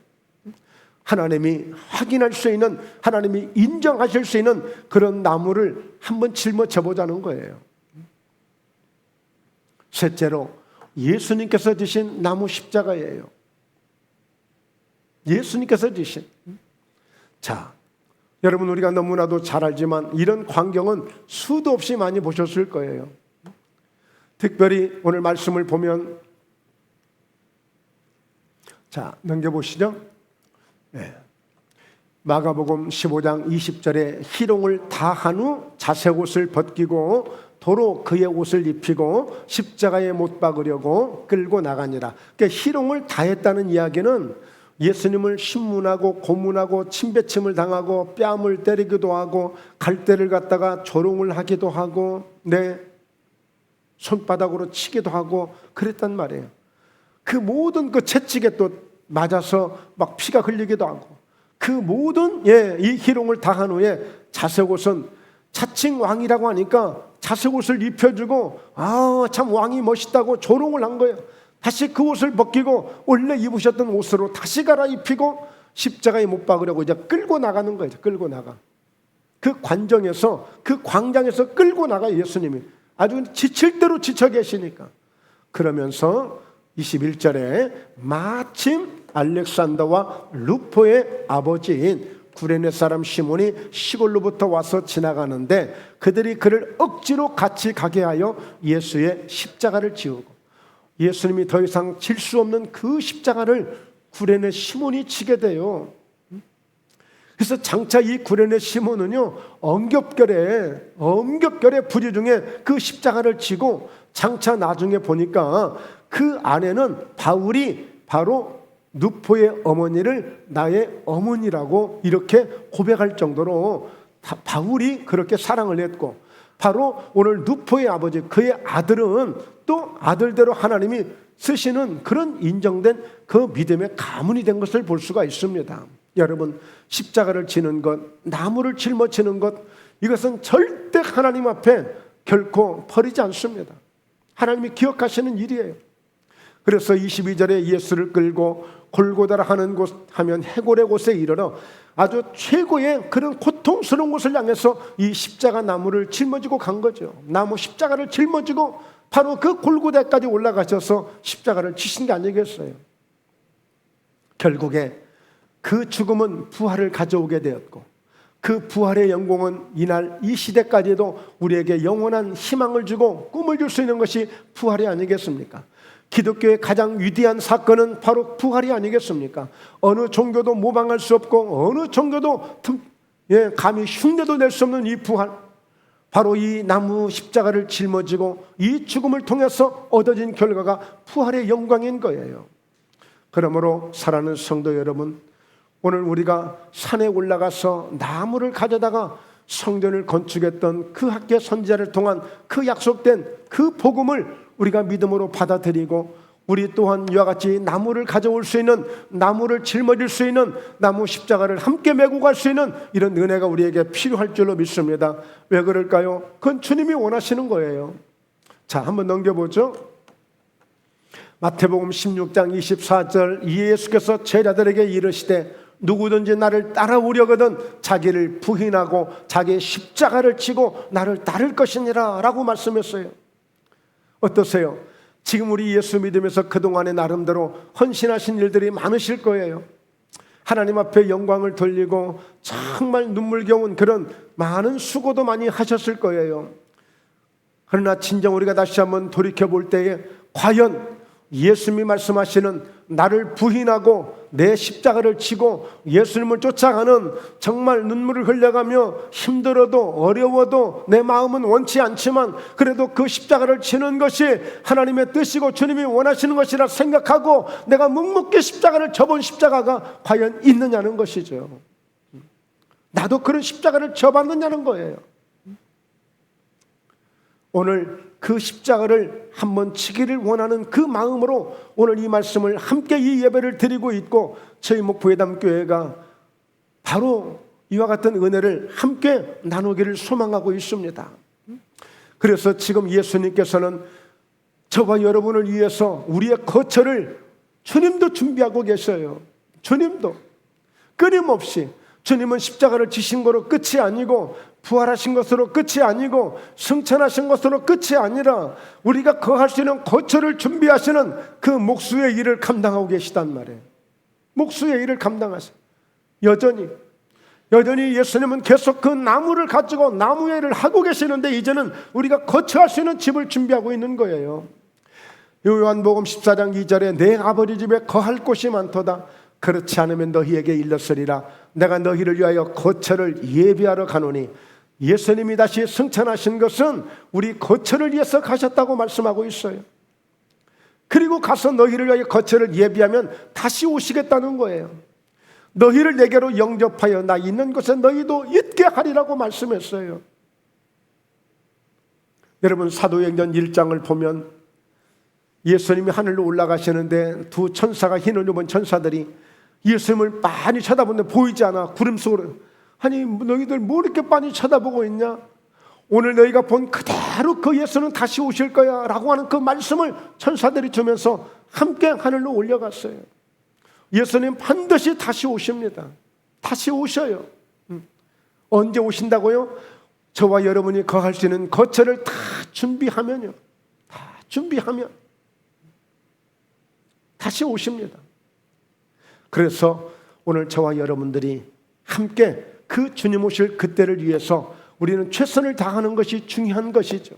A: 하나님이 확인할 수 있는, 하나님이 인정하실 수 있는 그런 나무를 한번 짊어져 보자는 거예요. 셋째로 예수님께서 지신 나무 십자가예요. 예수님께서 지신. 자, 여러분, 우리가 너무나도 잘 알지만 이런 광경은 수도 없이 많이 보셨을 거예요. 특별히 오늘 말씀을 보면, 자, 넘겨보시죠. 네. 마가복음 15장 20절에 희롱을 다 한 후 자색옷을 벗기고 도로 그의 옷을 입히고 십자가에 못 박으려고 끌고 나가니라. 그러니까 희롱을 다 했다는 이야기는 예수님을 신문하고 고문하고 침배침을 당하고 뺨을 때리기도 하고 갈대를 갖다가 조롱을 하기도 하고 네, 손바닥으로 치기도 하고 그랬단 말이에요. 그 모든 그 채찍에 또 맞아서 막 피가 흘리기도 하고 그 모든 이 희롱을 다 한 후에 자색옷은 자칭 왕이라고 하니까 자색옷을 입혀주고 참 왕이 멋있다고 조롱을 한 거예요. 다시 그 옷을 벗기고 원래 입으셨던 옷으로 다시 갈아입히고 십자가에 못 박으려고 이제 끌고 나가는 거예요. 끌고 나가. 그 관정에서, 그 광장에서 끌고 나가 예수님이 아주 지칠 대로 지쳐 계시니까. 그러면서 21절에 마침 알렉산더와 루포의 아버지인 구레네 사람 시몬이 시골로부터 와서 지나가는데 그들이 그를 억지로 같이 가게 하여 예수의 십자가를 지우고, 예수님이 더 이상 질 수 없는 그 십자가를 구레네 시몬이 지게 돼요. 그래서 장차 이 구레네 시몬은요, 엄격결에 부류 중에 그 십자가를 지고 장차 나중에 보니까 그 안에는 바울이 바로 누포의 어머니를 나의 어머니라고 이렇게 고백할 정도로 바울이 그렇게 사랑을 했고, 바로 오늘 누포의 아버지, 그의 아들은 또 아들대로 하나님이 쓰시는 그런 인정된 그 믿음의 가문이 된 것을 볼 수가 있습니다. 여러분, 십자가를 지는 것, 나무를 짊어지는 것, 이것은 절대 하나님 앞에 결코 버리지 않습니다. 하나님이 기억하시는 일이에요. 그래서 22절에 예수를 끌고 골고다라 하는 곳 하면 해골의 곳에 이르러 아주 최고의 그런 고통스러운 곳을 향해서 이 십자가 나무를 짊어지고 간 거죠. 나무 십자가를 짊어지고 바로 그 골고다까지 올라가셔서 십자가를 지신 게 아니겠어요. 결국에 그 죽음은 부활을 가져오게 되었고, 그 부활의 영광은 이날 이 시대까지도 우리에게 영원한 희망을 주고 꿈을 줄 수 있는 것이 부활이 아니겠습니까? 기독교의 가장 위대한 사건은 바로 부활이 아니겠습니까? 어느 종교도 모방할 수 없고 어느 종교도 감히 흉내도 낼 수 없는 이 부활, 바로 이 나무 십자가를 짊어지고 이 죽음을 통해서 얻어진 결과가 부활의 영광인 거예요. 그러므로 사랑하는 성도 여러분, 오늘 우리가 산에 올라가서 나무를 가져다가 성전을 건축했던 그 학계 선지자를 통한 그 약속된 그 복음을 우리가 믿음으로 받아들이고 우리 또한 이와 같이 나무를 가져올 수 있는, 나무를 짊어질 수 있는, 나무 십자가를 함께 메고 갈 수 있는 이런 은혜가 우리에게 필요할 줄로 믿습니다. 왜 그럴까요? 그건 주님이 원하시는 거예요. 자, 한번 넘겨보죠. 마태복음 16장 24절, 예수께서 제자들에게 이르시되 누구든지 나를 따라오려거든 자기를 부인하고 자기의 십자가를 지고 나를 따를 것이니라 라고 말씀했어요. 어떠세요? 지금 우리 예수 믿으면서 그동안에 나름대로 헌신하신 일들이 많으실 거예요. 하나님 앞에 영광을 돌리고 정말 눈물겨운 그런 많은 수고도 많이 하셨을 거예요. 그러나 진정 우리가 다시 한번 돌이켜볼 때에 과연 예수님이 말씀하시는 나를 부인하고 내 십자가를 지고 예수님을 쫓아가는, 정말 눈물을 흘려가며 힘들어도 어려워도 내 마음은 원치 않지만 그래도 그 십자가를 지는 것이 하나님의 뜻이고 주님이 원하시는 것이라 생각하고 내가 묵묵히 십자가를 져본 십자가가 과연 있느냐는 것이죠. 나도 그런 십자가를 져봤느냐는 거예요. 오늘 그 십자가를 한번 치기를 원하는 그 마음으로 오늘 이 말씀을 함께 이 예배를 드리고 있고, 저희 목포회담교회가 바로 이와 같은 은혜를 함께 나누기를 소망하고 있습니다. 그래서 지금 예수님께서는 저와 여러분을 위해서 우리의 거처를 주님도 준비하고 계셔요. 주님도 끊임없이. 주님은 십자가를 지신 거로 끝이 아니고, 부활하신 것으로 끝이 아니고, 승천하신 것으로 끝이 아니라 우리가 거할 수 있는 거처를 준비하시는 그 목수의 일을 감당하고 계시단 말이에요. 목수의 일을 감당하세요. 여전히 예수님은 계속 그 나무를 가지고 나무의 일을 하고 계시는데, 이제는 우리가 거처할 수 있는 집을 준비하고 있는 거예요. 요한복음 14장 2절에 내 아버지 집에 거할 곳이 많도다. 그렇지 않으면 너희에게 일렀으리라. 내가 너희를 위하여 거처를 예비하러 가노니. 예수님이 다시 승천하신 것은 우리 거처를 위해서 가셨다고 말씀하고 있어요. 그리고 가서 너희를 위하여 거처를 예비하면 다시 오시겠다는 거예요. 너희를 내게로 영접하여 나 있는 곳에 너희도 있게 하리라고 말씀했어요. 여러분, 사도행전 1장을 보면 예수님이 하늘로 올라가시는데 두 천사가, 흰 옷 입은 천사들이 예수님을 많이 쳐다보는데 보이지 않아. 구름 속으로. 아니, 너희들 뭐 이렇게 많이 쳐다보고 있냐? 오늘 너희가 본 그대로 그 예수는 다시 오실 거야 라고 하는 그 말씀을 천사들이 주면서 함께 하늘로 올려갔어요. 예수님 반드시 다시 오십니다. 다시 오셔요. 언제 오신다고요? 저와 여러분이 거할 수 있는 거처를 다 준비하면요, 다 준비하면 다시 오십니다. 그래서 오늘 저와 여러분들이 함께 그 주님 오실 그때를 위해서 우리는 최선을 다하는 것이 중요한 것이죠.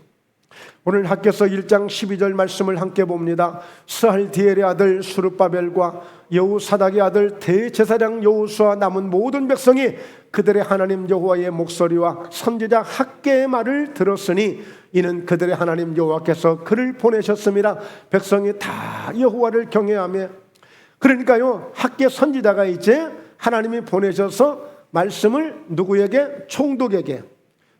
A: 오늘 학개서 1장 12절 말씀을 함께 봅니다. 스알디엘의 아들 수르바벨과 여호사닥의 아들 대제사장 여호수아 남은 모든 백성이 그들의 하나님 여호와의 목소리와 선지자 학개의 말을 들었으니 이는 그들의 하나님 여호와께서 그를 보내셨음이라. 백성이 다 여호와를 경외하며, 그러니까요, 학개 선지자가 이제 하나님이 보내셔서 말씀을 누구에게? 총독에게.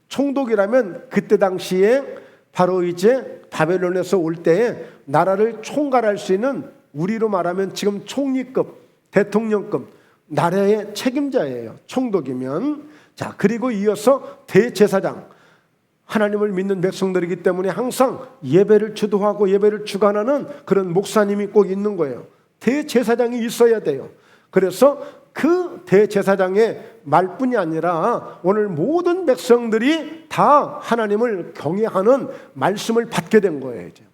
A: 총독이라면 그때 당시에 바로 이제 바벨론에서 올 때에 나라를 총괄할 수 있는, 우리로 말하면 지금 총리급, 대통령급 나라의 책임자예요. 총독이면. 자, 그리고 이어서 대제사장, 하나님을 믿는 백성들이기 때문에 항상 예배를 주도하고 예배를 주관하는 그런 목사님이 꼭 있는 거예요. 대제사장이 있어야 돼요. 그래서 그 대제사장의 말뿐이 아니라 오늘 모든 백성들이 다 하나님을 경외하는 말씀을 받게 된 거예요. 이제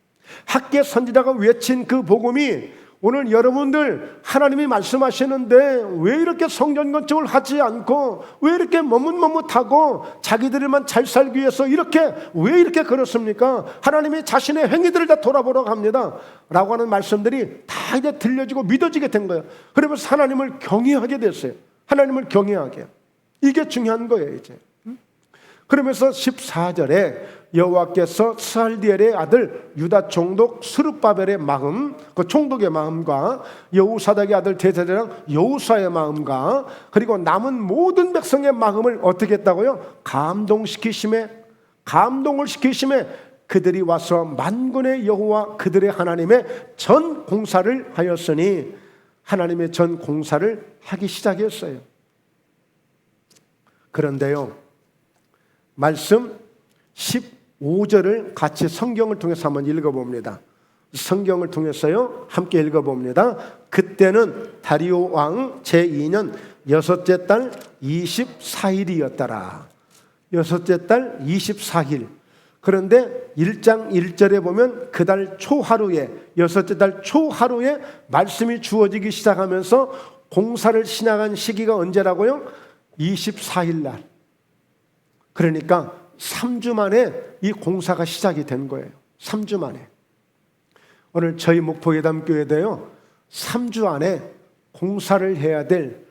A: 학개 선지자가 외친 그 복음이 오늘 여러분들 하나님이 말씀하시는데 왜 이렇게 성전 건축을 하지 않고 왜 이렇게 머뭇머뭇하고 자기들만 잘 살기 위해서 왜 이렇게 그렇습니까? 하나님이 자신의 행위들을 다 돌아보라고 합니다 라고 하는 말씀들이 다 이제 들려지고 믿어지게 된 거예요. 그러면서 하나님을 경외하게 됐어요. 하나님을 경외하게. 이게 중요한 거예요. 이제 그러면서 14절에 여호와께서 스알디엘의 아들 유다 총독 스룹바벨의 마음, 그 총독의 마음과 여호사닥의 아들 대제사장 여호수아의 마음과 그리고 남은 모든 백성의 마음을 어떻게 했다고요? 감동을 시키심에 그들이 와서 만군의 여호와 그들의 하나님의 전 공사를 하였으니 하나님의 전 공사를 하기 시작했어요. 그런데요, 말씀 15절을 같이 성경을 통해서 한번 읽어봅니다. 성경을 통해서요 함께 읽어봅니다. 그때는 다리오 왕 제2년 여섯째 달 24일이었더라. 여섯째 달 24일. 그런데 1장 1절에 보면 그 달 초하루에, 여섯째 달 초하루에 말씀이 주어지기 시작하면서 공사를 시작한 시기가 언제라고요? 24일 날. 그러니까 3주 만에 이 공사가 시작이 된 거예요. 3주 만에. 오늘 저희 목포예담교회도요 3주 안에 공사를 해야 될,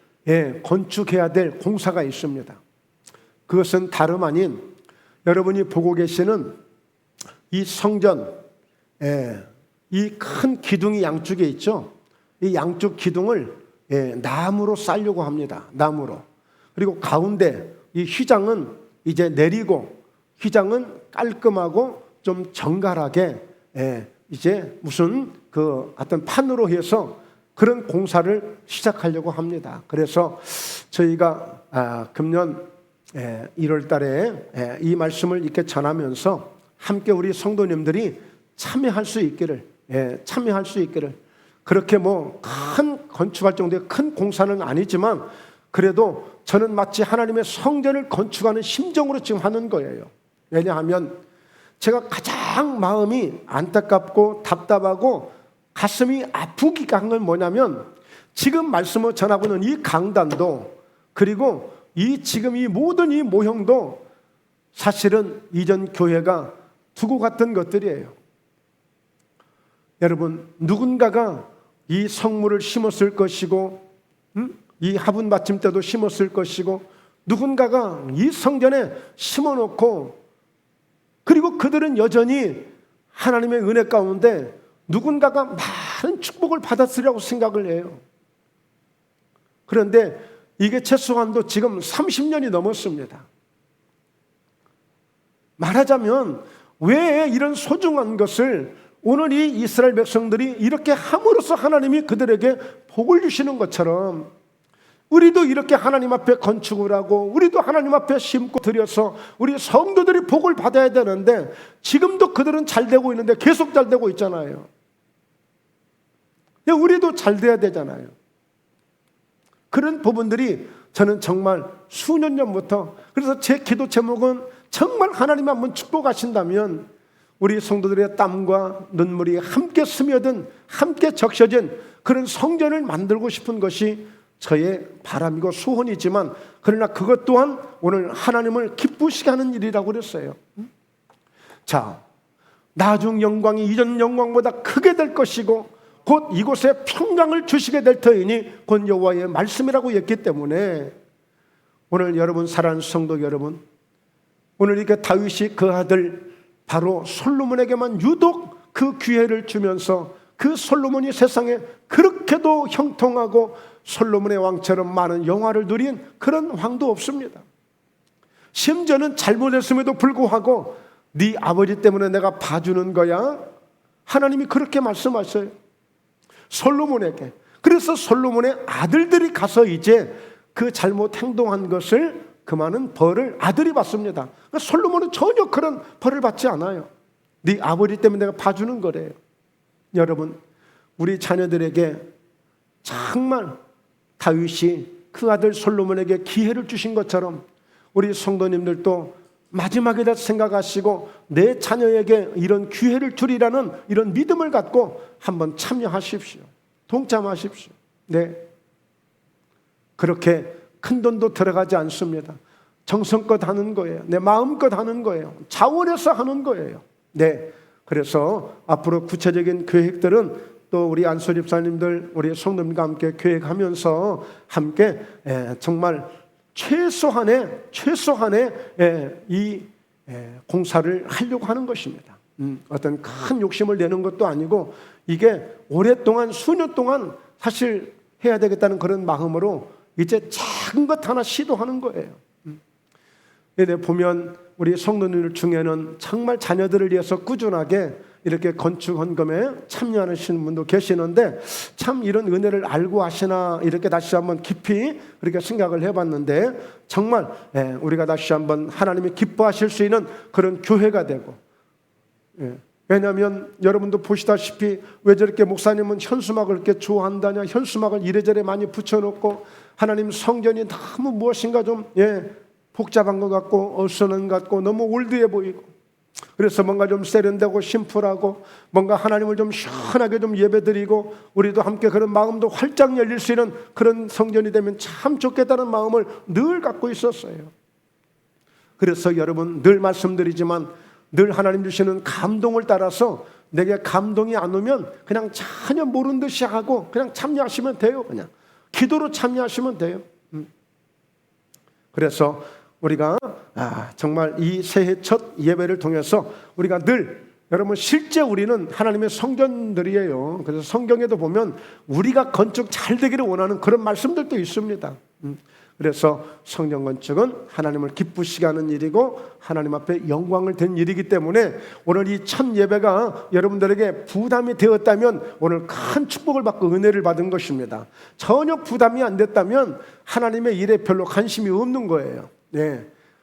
A: 건축해야 될 공사가 있습니다. 그것은 다름 아닌 여러분이 보고 계시는 이 성전, 이 큰 기둥이 양쪽에 있죠. 이 양쪽 기둥을 나무로 쌓으려고 합니다. 나무로. 그리고 가운데 이 휘장은 이제 내리고, 휘장은 깔끔하고 좀 정갈하게 이제 무슨 그 어떤 판으로 해서 그런 공사를 시작하려고 합니다. 그래서 저희가 금년 1월 달에 이 말씀을 이렇게 전하면서 함께 우리 성도님들이 참여할 수 있기를, 그렇게 뭐 큰 건축할 정도의 큰 공사는 아니지만 그래도 저는 마치 하나님의 성전을 건축하는 심정으로 지금 하는 거예요. 왜냐하면 제가 가장 마음이 안타깝고 답답하고 가슴이 아프기가 한 건 뭐냐면 지금 말씀을 전하고 있는 이 강단도, 그리고 지금 이 모든 이 모형도 사실은 이전 교회가 두고 갔던 것들이에요. 여러분, 누군가가 이 성물을 심었을 것이고, 이 화분 받침 때도 심었을 것이고, 누군가가 이 성전에 심어놓고, 그리고 그들은 여전히 하나님의 은혜 가운데 누군가가 많은 축복을 받았으리라고 생각을 해요. 그런데 이게 최소한도 지금 30년이 넘었습니다. 말하자면 왜 이런 소중한 것을 오늘 이 이스라엘 백성들이 이렇게 함으로써 하나님이 그들에게 복을 주시는 것처럼 우리도 이렇게 하나님 앞에 건축을 하고 우리도 하나님 앞에 심고 드려서 우리 성도들이 복을 받아야 되는데 지금도 그들은 잘 되고 있는데 계속 잘 되고 있잖아요. 우리도 잘 돼야 되잖아요. 그런 부분들이 저는 정말 수년 전부터, 그래서 제 기도 제목은 정말 하나님 한번 축복하신다면 우리 성도들의 땀과 눈물이 함께 스며든, 함께 적셔진 그런 성전을 만들고 싶은 것이 저의 바람이고 소원이지만, 그러나 그것 또한 오늘 하나님을 기쁘시게 하는 일이라고 그랬어요. 자, 나중 영광이 이전 영광보다 크게 될 것이고 곧 이곳에 평강을 주시게 될 터이니 곧 여호와의 말씀이라고 했기 때문에 오늘 여러분, 사랑하는 성도 여러분, 오늘 이렇게 다윗이 그 아들 바로 솔로몬에게만 유독 그 기회를 주면서 그 솔로몬이 세상에 그렇게도 형통하고 솔로몬의 왕처럼 많은 영화를 누린 그런 왕도 없습니다. 심지어는 잘못했음에도 불구하고 네 아버지 때문에 내가 봐주는 거야, 하나님이 그렇게 말씀하셔요, 솔로몬에게. 그래서 솔로몬의 아들들이 가서 이제 그 잘못 행동한 것을 그 많은 벌을 아들이 받습니다. 그러니까 솔로몬은 전혀 그런 벌을 받지 않아요. 네 아버지 때문에 내가 봐주는 거래요. 여러분, 우리 자녀들에게 정말 다윗이 그 아들 솔로몬에게 기회를 주신 것처럼 우리 성도님들도 마지막에다 생각하시고 내 자녀에게 이런 기회를 주리라는 이런 믿음을 갖고 한번 참여하십시오. 동참하십시오. 네, 그렇게 큰 돈도 들어가지 않습니다. 정성껏 하는 거예요. 내 마음껏 하는 거예요. 자원해서 하는 거예요. 네, 그래서 앞으로 구체적인 계획들은 또 우리 안소 집사님들, 우리 성도님과 함께 계획하면서 함께 정말 최소한의 이 공사를 하려고 하는 것입니다. 어떤 큰 욕심을 내는 것도 아니고 이게 오랫동안 수년 동안 사실 해야 되겠다는 그런 마음으로 이제 작은 것 하나 시도하는 거예요. 보면 우리 성도님들 중에는 정말 자녀들을 위해서 꾸준하게 이렇게 건축 헌금에 참여하시는 분도 계시는데 참 이런 은혜를 알고 하시나 이렇게 다시 한번 깊이 그렇게 생각을 해봤는데 정말 우리가 다시 한번 하나님이 기뻐하실 수 있는 그런 교회가 되고, 왜냐하면 여러분도 보시다시피 왜 저렇게 목사님은 현수막을 이렇게 좋아한다냐, 현수막을 이래저래 많이 붙여놓고 하나님 성전이 너무 무엇인가 좀 복잡한 것 같고 어수선한 것 같고 너무 올드해 보이고, 그래서 뭔가 좀 세련되고 심플하고 뭔가 하나님을 좀 시원하게 좀 예배드리고 우리도 함께 그런 마음도 활짝 열릴 수 있는 그런 성전이 되면 참 좋겠다는 마음을 늘 갖고 있었어요. 그래서 여러분 늘 말씀드리지만 늘 하나님 주시는 감동을 따라서 내게 감동이 안 오면 그냥 전혀 모른 듯이 하고 그냥 참여하시면 돼요. 그냥 기도로 참여하시면 돼요. 그래서 우리가 정말 이 새해 첫 예배를 통해서 우리가 늘 여러분 실제 우리는 하나님의 성전들이에요. 그래서 성경에도 보면 우리가 건축 잘 되기를 원하는 그런 말씀들도 있습니다. 그래서 성전 건축은 하나님을 기쁘시게 하는 일이고 하나님 앞에 영광을 된 일이기 때문에 오늘 이 첫 예배가 여러분들에게 부담이 되었다면 오늘 큰 축복을 받고 은혜를 받은 것입니다. 전혀 부담이 안 됐다면 하나님의 일에 별로 관심이 없는 거예요.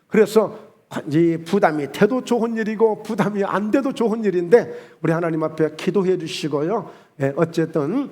A: 그래서 이 부담이 돼도 좋은 일이고 부담이 안 돼도 좋은 일인데 우리 하나님 앞에 기도해 주시고요. 어쨌든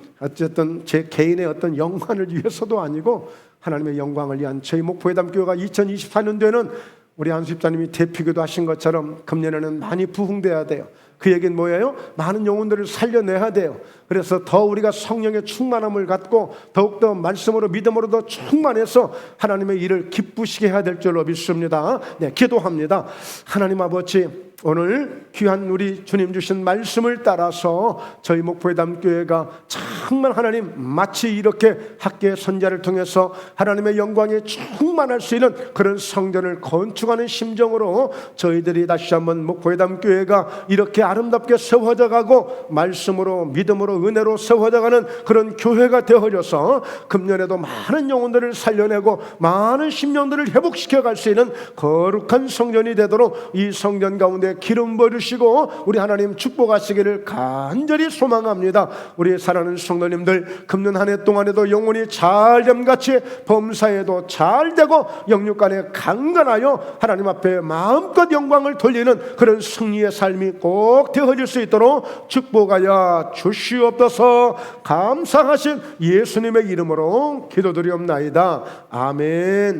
A: 제 개인의 어떤 영광을 위해서도 아니고 하나님의 영광을 위한 저희 목포회담교회가 2024년도에는 우리 한수 집사님이 대표기도 하신 것처럼 금년에는 많이 부흥돼야 돼요. 그 얘기는 뭐예요? 많은 영혼들을 살려내야 돼요. 그래서 더 우리가 성령의 충만함을 갖고 더욱더 말씀으로 믿음으로 더 충만해서 하나님의 일을 기쁘시게 해야 될 줄로 믿습니다. 기도합니다. 하나님 아버지, 오늘 귀한 우리 주님 주신 말씀을 따라서 저희 목포회담교회가 정말 하나님 마치 이렇게 학계 선자를 통해서 하나님의 영광에 충만할 수 있는 그런 성전을 건축하는 심정으로 저희들이 다시 한번 목포회담교회가 이렇게 아름답게 세워져 가고 말씀으로 믿음으로 은혜로 세워져 가는 그런 교회가 되어져서 금년에도 많은 영혼들을 살려내고 많은 심령들을 회복시켜 갈 수 있는 거룩한 성전이 되도록 이 성전 가운데 기름 부으시고 우리 하나님 축복하시기를 간절히 소망합니다. 우리 사랑하는 성도님들, 금년 한 해 동안에도 영혼이 잘됨같이 범사에도 잘되고 영육간에 강건하여 하나님 앞에 마음껏 영광을 돌리는 그런 승리의 삶이 꼭 되어질 수 있도록 축복하여 주시옵소서. 감사하신 예수님의 이름으로 기도드리옵나이다. 아멘.